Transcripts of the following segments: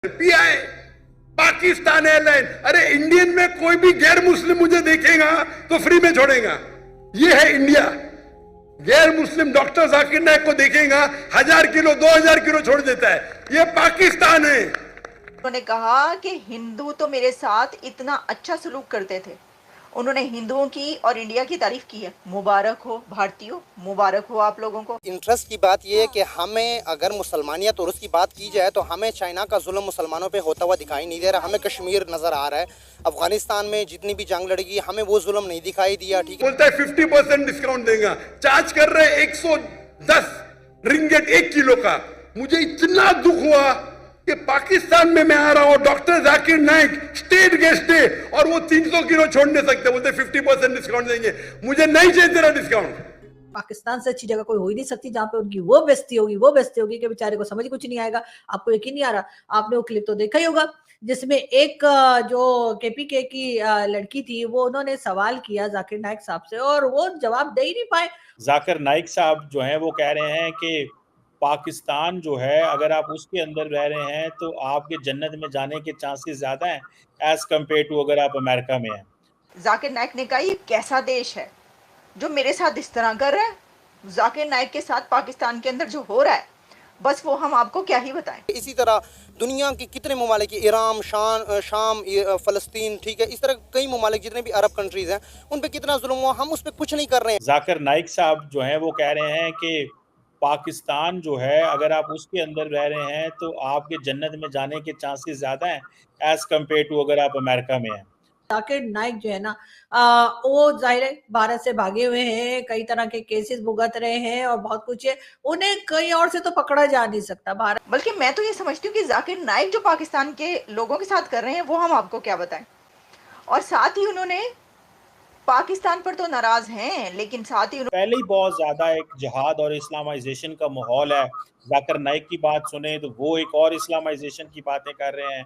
Pi Pakistan airline, अरे Indian में कोई भी गैर मुस्लिम मुझे देखेगा तो फ्री में छोड़ेगा। ये है इंडिया। गैर मुस्लिम डॉक्टर जाकिर नाइक को देखेगा 1000 किलो 2000 किलो छोड़ देता है। ये पाकिस्तान है। उन्होंने कहा कि हिंदू तो मेरे साथ इतना अच्छा सलूक करते थे। उन्होंने हिंदुओं की और इंडिया की तारीफ की है। मुबारक हो भारतीयों, मुबारक हो आप लोगों को। इंटरेस्ट की बात ये है कि हमें अगर मुसलमानियत और उसकी बात की जाए तो हमें चाइना का जुल्म मुसलमानों पे होता हुआ दिखाई नहीं दे रहा। हमें कश्मीर नज़र आ रहा है। अफगानिस्तान में जितनी भी जंग लड़गी हमें वो जुल्म नहीं दिखाई दिया। ठीक है, बोलता है 50% डिस्काउंट देगा, चार्ज कर रहे 110 रिंगेट 1 किलो का। मुझे इतना दुख हुआ कि पाकिस्तान में मैं आ रहा हूं, doctor Zakir Naik state guest है और वो 300 किलो छोड़ नहीं सकते। बोलते 50% डिस्काउंट देंगे। मुझे नहीं चाहिए तेरा डिस्काउंट। पाकिस्तान से अच्छी जगह कोई हो ही नहीं सकती जहाँ पे उनकी वो बेइज्जती होगी कि बेचारे को समझ कुछ नहीं आएगा। आपको यकीन नहीं आ रहा, आपने वो क्लिप तो देखा ही होगा जिसमें एक जो केपीके की लड़की थी, वो उन्होंने सवाल किया जाकिर नाइक साहब से और वो जवाब दे ही नहीं पाए। जाकिर नाइक साहब जो हैं वो कह रहे हैं कि पाकिस्तान जो है अगर आप उसके अंदर रह रहे हैं तो आपके जन्नत में जाने के चांसेस ज़्यादा हैं एज कम्पेयर टू अगर आप अमेरिका में हैं। जाकिर नाइक ने कहा ये कैसा देश है जो मेरे साथ इस तरह कर रहा है। जाकिर नाइक के साथ पाकिस्तान के अंदर जो हो रहा है, बस वो हम आपको क्या ही बताएं। इसी तरह दुनिया के कितने ममालिक, ईरान, शाम, फ़लस्तीन, ठीक है, इस तरह कई ममालिक जितने भी अरब कंट्रीज़ हैं उन पे कितना जुल्म हुआ, हम उस पर कुछ नहीं कर रहे हैं। जाकिर नाइक साहब जो हैं वो कह रहे हैं कि पाकिस्तान जो है अगर आप उसके अंदर रह रहे हैं तो आपके जन्नत में जाने के चांसेस ज़्यादा हैं एज कम्पेयर टू अगर आप अमेरिका में हैं। जाकिर नाइक जो है ना, वो जाहिर है भारत से भागे हुए हैं, कई तरह के केसेस भुगत रहे हैं और बहुत कुछ है, उन्हें कहीं और से तो पकड़ा जा नहीं सकता भारत। बल्कि मैं तो ये समझती हूँ कि जाकिर नाइक जो पाकिस्तान के लोगों के साथ कर रहे हैं वो हम आपको क्या बताएं। और साथ ही उन्होंने पाकिस्तान पर तो नाराज हैं, लेकिन साथ ही पहले ही बहुत ज़्यादा एक जिहाद और इस्लामाइजेशन का माहौल है। जाकिर नाइक की बात सुने तो वो एक और इस्लामाइजेशन की बातें कर रहे हैं।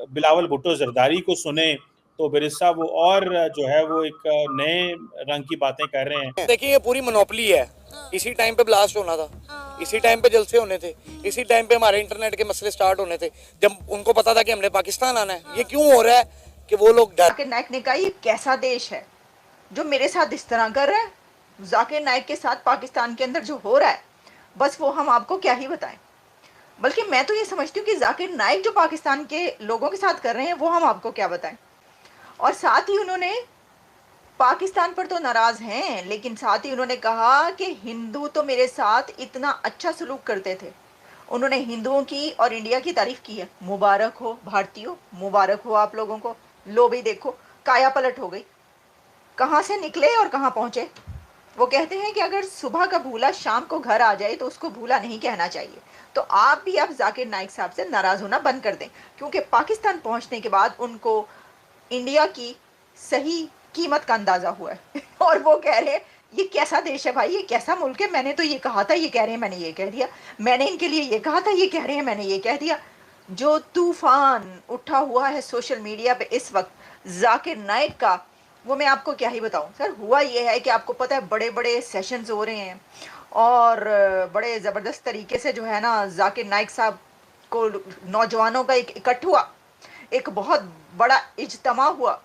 बिलावल भुट्टो जरदारी को सुने तो फिर इसका वो और जो है वो एक नए रंग की बातें कर रहे हैं। देखिए ये पूरी मोनोपोली है। इसी टाइम पे ब्लास्ट होना था, इसी टाइम पे जलसे होने थे, इसी टाइम पे हमारे इंटरनेट के मसले स्टार्ट होने थे जब उनको पता था कि हमने पाकिस्तान आना है। ये क्यों हो रहा है कि वो लोग जाकिर नाइक ने कहा ये कैसा देश है जो मेरे साथ इस तरह कर रहा है। जाकिर नाइक के साथ पाकिस्तान के अंदर जो हो रहा है, बस वो हम आपको क्या ही बताएं। बल्कि मैं तो ये समझती हूँ कि जाकिर नाइक जो पाकिस्तान के लोगों के साथ कर रहे हैं वो हम आपको क्या बताएं। और साथ ही उन्होंने पाकिस्तान पर तो नाराज हैं, लेकिन साथ ही उन्होंने कहा कि हिंदू तो मेरे साथ इतना अच्छा सलूक करते थे। उन्होंने हिंदुओं की और इंडिया की तारीफ की है। मुबारक हो भारतीयों, मुबारक हो आप लोगों को। लो भी देखो काया पलट हो गई, कहाँ से निकले और कहाँ पहुँचे। वो कहते हैं कि अगर सुबह का भूला शाम को घर आ जाए तो उसको भूला नहीं कहना चाहिए। तो आप भी अब जाकिर नाइक साहब से नाराज़ होना बंद कर दें, क्योंकि पाकिस्तान पहुँचने के बाद उनको इंडिया की सही कीमत का अंदाज़ा हुआ है। और वो कह रहे हैं ये कैसा देश है भाई, ये कैसा मुल्क है। मैंने तो ये कहा था, ये कह रहे हैं मैंने ये कह दिया। मैंने इनके लिए ये कहा था, ये कह रहे हैं मैंने ये कह दिया। जो तूफान उठा हुआ है सोशल मीडिया पे इस वक्त जाकिर नाइक का, वो मैं आपको क्या ही बताऊं। सर हुआ ये है कि आपको पता है बड़े बड़े सेशंस हो रहे हैं और बड़े ज़बरदस्त तरीके से जो है ना जाकिर नाइक साहब को नौजवानों का एक इकट्ठ हुआ, एक बहुत बड़ा इज्तिमा हुआ,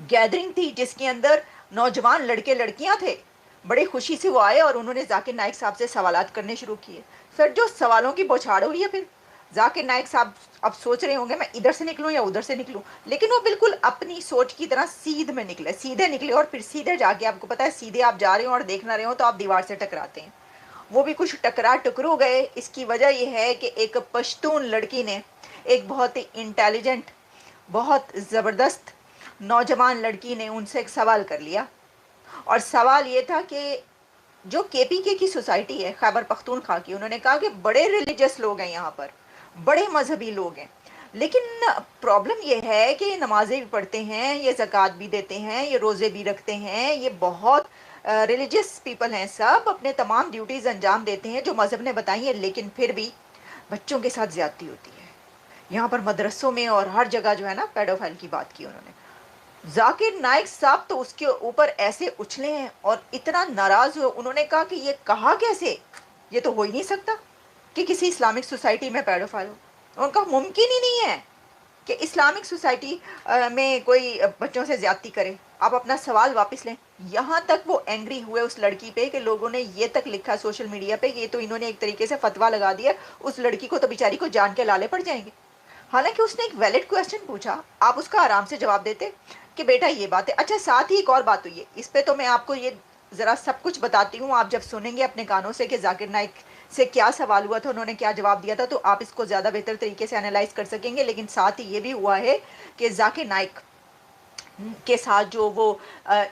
गैदरिंग थी जिसके अंदर नौजवान लड़के लड़कियां थे। बड़ी खुशी से वो आए और उन्होंने जाकिर नाइक साहब से सवालात करने शुरू किए। सर जो सवालों की बौछार हुई है, फिर जाकिर नाइक साहब अब सोच रहे होंगे मैं इधर से निकलूं या उधर से निकलूं, लेकिन वो बिल्कुल अपनी सोच की तरह सीधे निकले और फिर सीधे जाके, आपको पता है सीधे आप जा रहे हो और देख ना रहे हो तो आप दीवार से टकराते हैं। वो भी कुछ टकरो गए। इसकी वजह यह है कि एक पश्तून लड़की ने, एक बहुत ही इंटेलिजेंट, बहुत ज़बरदस्त नौजवान लड़की ने उनसे एक सवाल कर लिया। और सवाल ये था कि जो केपीके की सोसाइटी है खैबर पख्तूनख्वा की, उन्होंने कहा कि बड़े रिलीजियस लोग हैं यहाँ पर, बड़े मजहबी लोग हैं, लेकिन प्रॉब्लम ये है कि ये नमाजें भी पढ़ते हैं, ये ज़कात भी देते हैं, ये रोज़े भी रखते हैं, ये बहुत रिलीजियस पीपल हैं, सब अपने तमाम ड्यूटीज़ अंजाम देते हैं जो मज़हब ने बताई है, लेकिन फिर भी बच्चों के साथ ज़्यादती होती है। यहाँ पर मदरसों में और हर जगह जो है ना पेडोफाइल की बात की उन्होंने। जाकिर नाइक साहब तो उसके ऊपर ऐसे उछले हैं और इतना नाराज़ हुए। उन्होंने कहा कि ये कहा कैसे, ये तो हो ही नहीं सकता कि किसी इस्लामिक सोसाइटी में पेडोफाइल हो। उनका मुमकिन ही नहीं है कि इस्लामिक सोसाइटी में कोई बच्चों से ज्यादती करे। आप अपना सवाल वापस लें। यहाँ तक वो एंग्री हुए उस लड़की पे कि लोगों ने ये तक लिखा सोशल मीडिया पे कि ये तो इन्होंने एक तरीके से फतवा लगा दिया, उस लड़की को तो बेचारी को जान के लाले पड़ जाएंगे। हालांकि उसने एक वैलिड क्वेश्चन पूछा, आप उसका आराम से जवाब देते कि बेटा ये बात है। अच्छा, साथ ही एक और बात हुई है, इस पे तो मैं आपको ये ज़रा सब कुछ बताती हूँ, आप जब सुनेंगे अपने कानों से कि जाकिर नाइक से क्या सवाल हुआ था, उन्होंने क्या जवाब दिया था, तो आप इसको ज़्यादा बेहतर तरीके से एनालाइज कर सकेंगे। लेकिन साथ ही ये भी हुआ है कि जाकिर नाइक के साथ जो वो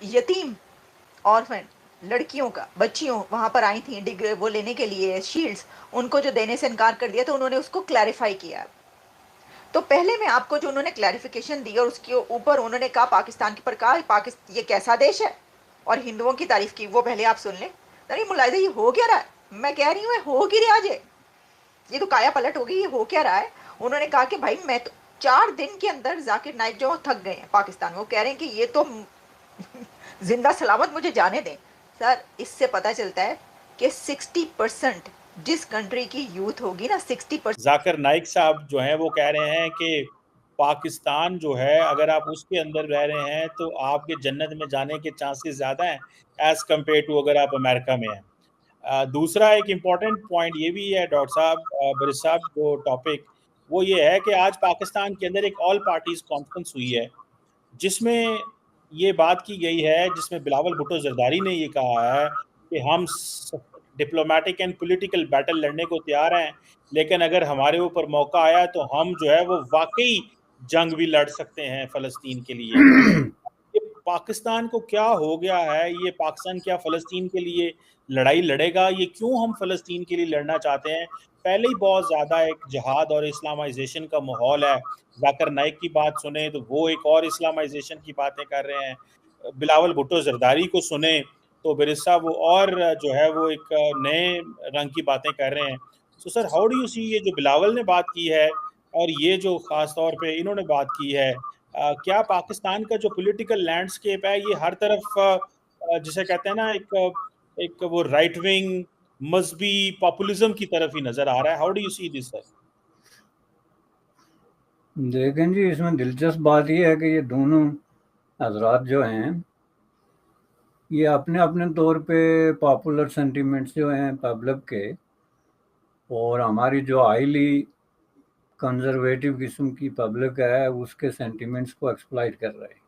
यतीम ऑर्फन लड़कियों का बच्चियों वहाँ पर आई थी डिग्री वो लेने के लिए शील्ड्स, उनको जो देने से इनकार कर दिया, तो उन्होंने उसको क्लैरिफाई किया। तो पहले मैं आपको जो उन्होंने क्लैरिफिकेशन दी और उसके ऊपर उन्होंने कहा पाकिस्तान के पर कहा पाकिस्तान ये कैसा देश है और हिंदुओं की तारीफ की, वो पहले आप सुन लें। नहीं मुलायदा, ये हो क्या रहा है? मैं कह रही हूँ हो की रहा है, ये तो काया पलट हो गई, ये हो क्या रहा है? उन्होंने कहा कि भाई मैं तो 4 दिन के अंदर जाकिर नाइक जो थक गए हैं पाकिस्तान में, वो कह रहे हैं कि ये तो जिंदा सलामत मुझे जाने दें। सर, इससे पता चलता है कि 60% जिस कंट्री की यूथ होगी ना, 60% जाकिर नाइक साहब जो हैं वो कह रहे हैं कि पाकिस्तान जो है अगर आप उसके अंदर रह रहे हैं तो आपके जन्नत में जाने के चांसेस ज़्यादा हैं एज़ कम्पेयर टू अगर आप अमेरिका में हैं। दूसरा एक इम्पॉर्टेंट पॉइंट ये भी है डॉक्टर साहब, बरिश साहब, जो टॉपिक वो ये है कि आज पाकिस्तान के अंदर एक ऑल पार्टीज़ कॉन्फ्रेंस हुई है जिसमें ये बात की गई है, जिसमें बिलावल भुट्टो जरदारी ने ये कहा है कि हम डिप्लोमेटिक एंड पॉलिटिकल बैटल लड़ने को तैयार हैं, लेकिन अगर हमारे ऊपर मौका आया तो हम जो है वो वाकई जंग भी लड़ सकते हैं फ़लस्तीन के लिए। ये पाकिस्तान को क्या हो गया है? ये पाकिस्तान क्या फ़लस्तीन के लिए लड़ाई लड़ेगा? ये क्यों हम फ़लस्तीन के लिए लड़ना चाहते हैं? पहले ही बहुत ज़्यादा एक जिहाद और इस्लामाइज़ेशन का माहौल है। जाकिर नाइक की बात सुने तो वो एक और इस्लामाइज़ेशन की बातें कर रहे हैं। बिलावल भुट्टो ज़रदारी को सुने तो बिरिश साहब वो और जो है वो एक नए रंग की बातें कर रहे हैं। So sir, how do you see ये जो बिलावल ने बात की है और ये जो ख़ास तौर पे इन्होंने बात की है, क्या पाकिस्तान का जो पॉलिटिकल लैंडस्केप है ये हर तरफ जिसे कहते हैं ना एक वो राइट विंग मजहबी पॉपुलिज्म की तरफ ही नज़र आ रहा है? How do you see this sir? देखें जी, इसमें दिलचस्प बात यह है कि ये दोनों हजरात जो हैं ये अपने अपने तौर पे पॉपुलर सेंटिमेंट्स जो हैं पब्लिक के और हमारी जो हाईली कंजर्वेटिव किस्म की पब्लिक है उसके सेंटिमेंट्स को एक्सप्लॉइट कर रहे हैं।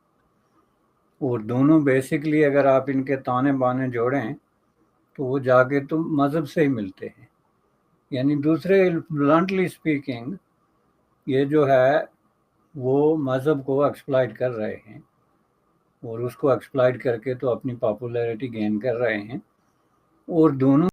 और दोनों बेसिकली अगर आप इनके ताने बाने जोड़ें तो वो जाके तो मज़हब से ही मिलते हैं। यानी दूसरे ब्लंटली स्पीकिंग ये जो है वो मज़हब को एक्सप्लॉइट कर रहे हैं और उसको एक्सप्लॉइट करके तो अपनी पॉपुलैरिटी गेन कर रहे हैं। और दोनों